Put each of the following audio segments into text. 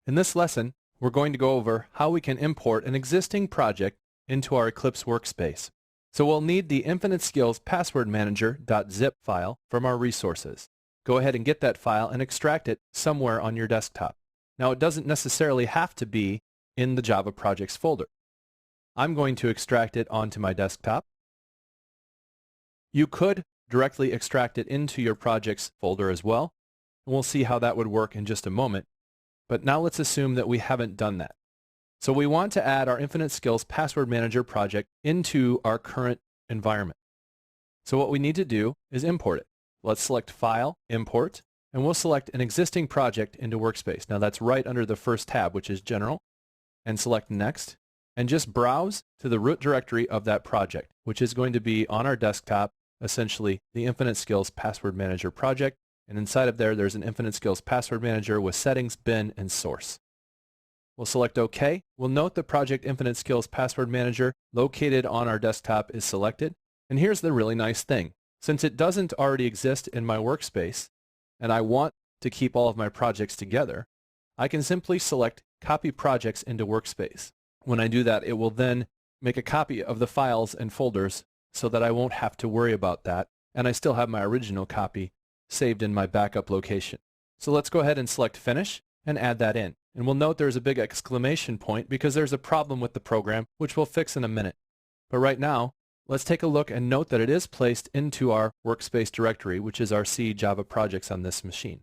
In this lesson, we're going to go over how we can import an existing project into our Eclipse workspace. So we'll need the Infinite Skills Password Manager.zip file from our resources. Go ahead and get that file and extract it somewhere on your desktop. Now it doesn't necessarily have to be in the Java Projects folder. I'm going to extract it onto my desktop. You could directly extract it into your projects folder as well, and we'll see how that would work in just a moment. But now let's assume that we haven't done that. So we want to add our Infinite Skills Password Manager project into our current environment. So what we need to do is import it. Let's select File, Import, and we'll select an existing project into Workspace. Now that's right under the first tab, which is General, and select Next, and just browse to the root directory of that project, which is going to be on our desktop, essentially the Infinite Skills Password Manager project. And inside of there, there's an Infinite Skills Password Manager with settings, bin, and source. We'll select OK. We'll note the project Infinite Skills Password Manager located on our desktop is selected. And here's the really nice thing. Since it doesn't already exist in my workspace, and I want to keep all of my projects together, I can simply select Copy Projects into Workspace. When I do that, it will then make a copy of the files and folders so that I won't have to worry about that, and I still have my original copy saved in my backup location. So let's go ahead and select Finish and add that in. And we'll note there's a big exclamation point because there's a problem with the program, which we'll fix in a minute. But right now, let's take a look and note that it is placed into our workspace directory, which is our C Java projects on this machine.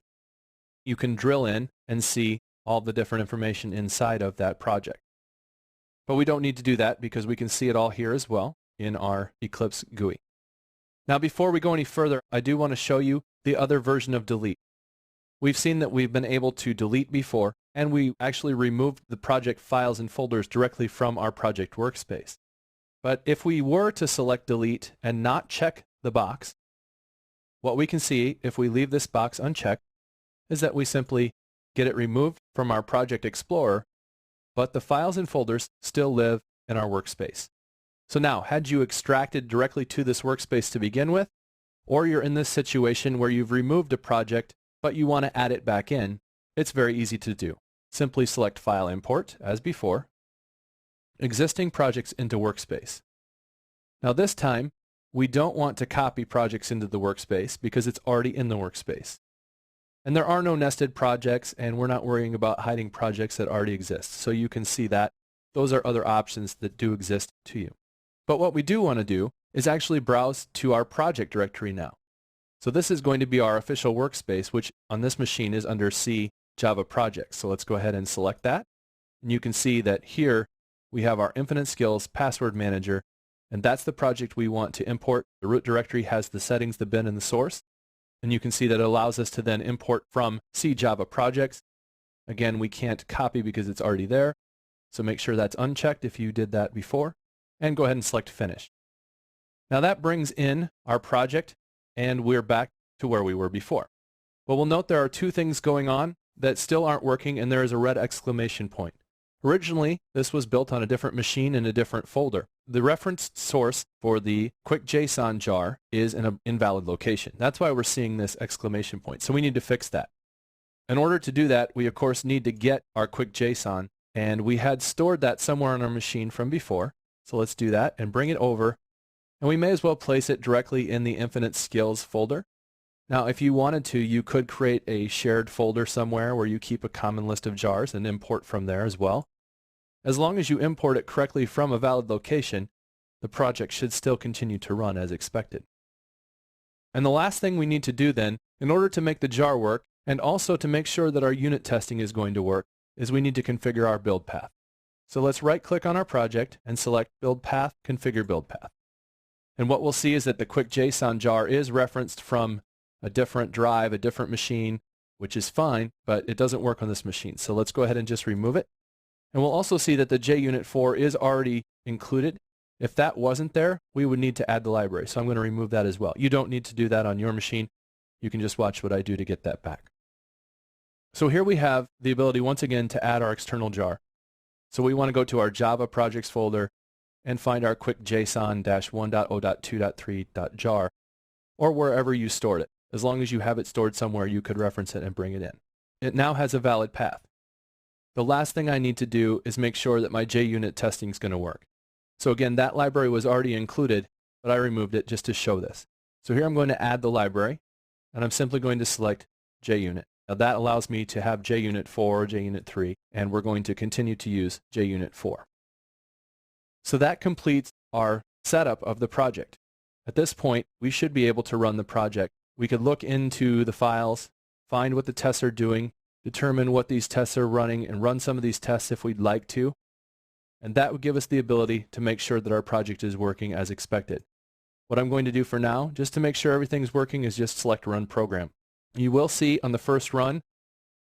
You can drill in and see all the different information inside of that project. But we don't need to do that because we can see it all here as well in our Eclipse GUI. Now before we go any further, I do want to show you the other version of delete. We've seen that we've been able to delete before, and we actually removed the project files and folders directly from our project workspace. But if we were to select delete and not check the box, what we can see if we leave this box unchecked is that we simply get it removed from our Project Explorer, but the files and folders still live in our workspace. So now, had you extracted directly to this workspace to begin with, or you're in this situation where you've removed a project but you want to add it back in, it's very easy to do. Simply select File, Import, as before, Existing Projects into Workspace. Now this time, we don't want to copy projects into the workspace because it's already in the workspace. And there are no nested projects, and we're not worrying about hiding projects that already exist. So you can see that those are other options that do exist to you. But what we do want to do is actually browse to our project directory now. So this is going to be our official workspace, which on this machine is under C Java Projects. So let's go ahead and select that. And you can see that here we have our Infinite Skills Password Manager, and that's the project we want to import. The root directory has the settings, the bin, and the source. And you can see that it allows us to then import from C Java Projects. Again, we can't copy because it's already there. So make sure that's unchecked if you did that before. And go ahead and select Finish. Now that brings in our project, and we're back to where we were before. But we'll note there are two things going on that still aren't working, and there is a red exclamation point. Originally, this was built on a different machine in a different folder. The reference source for the quick.json jar is in an invalid location. That's why we're seeing this exclamation point. So we need to fix that. In order to do that, we of course need to get our quick.json, and we had stored that somewhere on our machine from before. So let's do that and bring it over. And we may as well place it directly in the Infinite Skills folder. Now, if you wanted to, you could create a shared folder somewhere where you keep a common list of jars and import from there as well. As long as you import it correctly from a valid location, the project should still continue to run as expected. And the last thing we need to do then, in order to make the jar work, and also to make sure that our unit testing is going to work, is we need to configure our build path. So let's right-click on our project and select Build Path, Configure Build Path. And what we'll see is that the quick.json jar is referenced from a different drive, a different machine, which is fine, but it doesn't work on this machine. So let's go ahead and just remove it. And we'll also see that the JUnit 4 is already included. If that wasn't there, we would need to add the library. So I'm going to remove that as well. You don't need to do that on your machine. You can just watch what I do to get that back. So here we have the ability once again to add our external jar. So we want to go to our Java projects folder and find our quick.json-1.0.2.3.jar, or wherever you stored it. As long as you have it stored somewhere, you could reference it and bring it in. It now has a valid path. the last thing I need to do is make sure that my JUnit testing is going to work. So again, that library was already included, but I removed it just to show this. So here I'm going to add the library, and I'm simply going to select JUnit. Now that allows me to have JUnit 4, JUnit 3, and we're going to continue to use JUnit 4. So that completes our setup of the project. At this point, we should be able to run the project. We could look into the files, find what the tests are doing, determine what these tests are running, and run some of these tests if we'd like to. And that would give us the ability to make sure that our project is working as expected. What I'm going to do for now, just to make sure everything's working, is just select Run Program. You will see on the first run,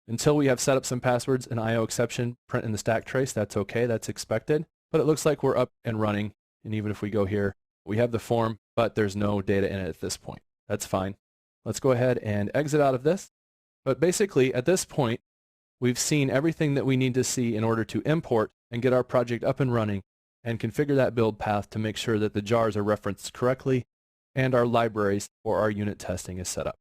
until we have set up some passwords, an IO exception print in the stack trace. That's okay, that's expected. But it looks like we're up and running. And even if we go here, we have the form, but there's no data in it at this point. That's fine. Let's go ahead and exit out of this. But basically, at this point, we've seen everything that we need to see in order to import and get our project up and running and configure that build path to make sure that the jars are referenced correctly and our libraries for our unit testing is set up.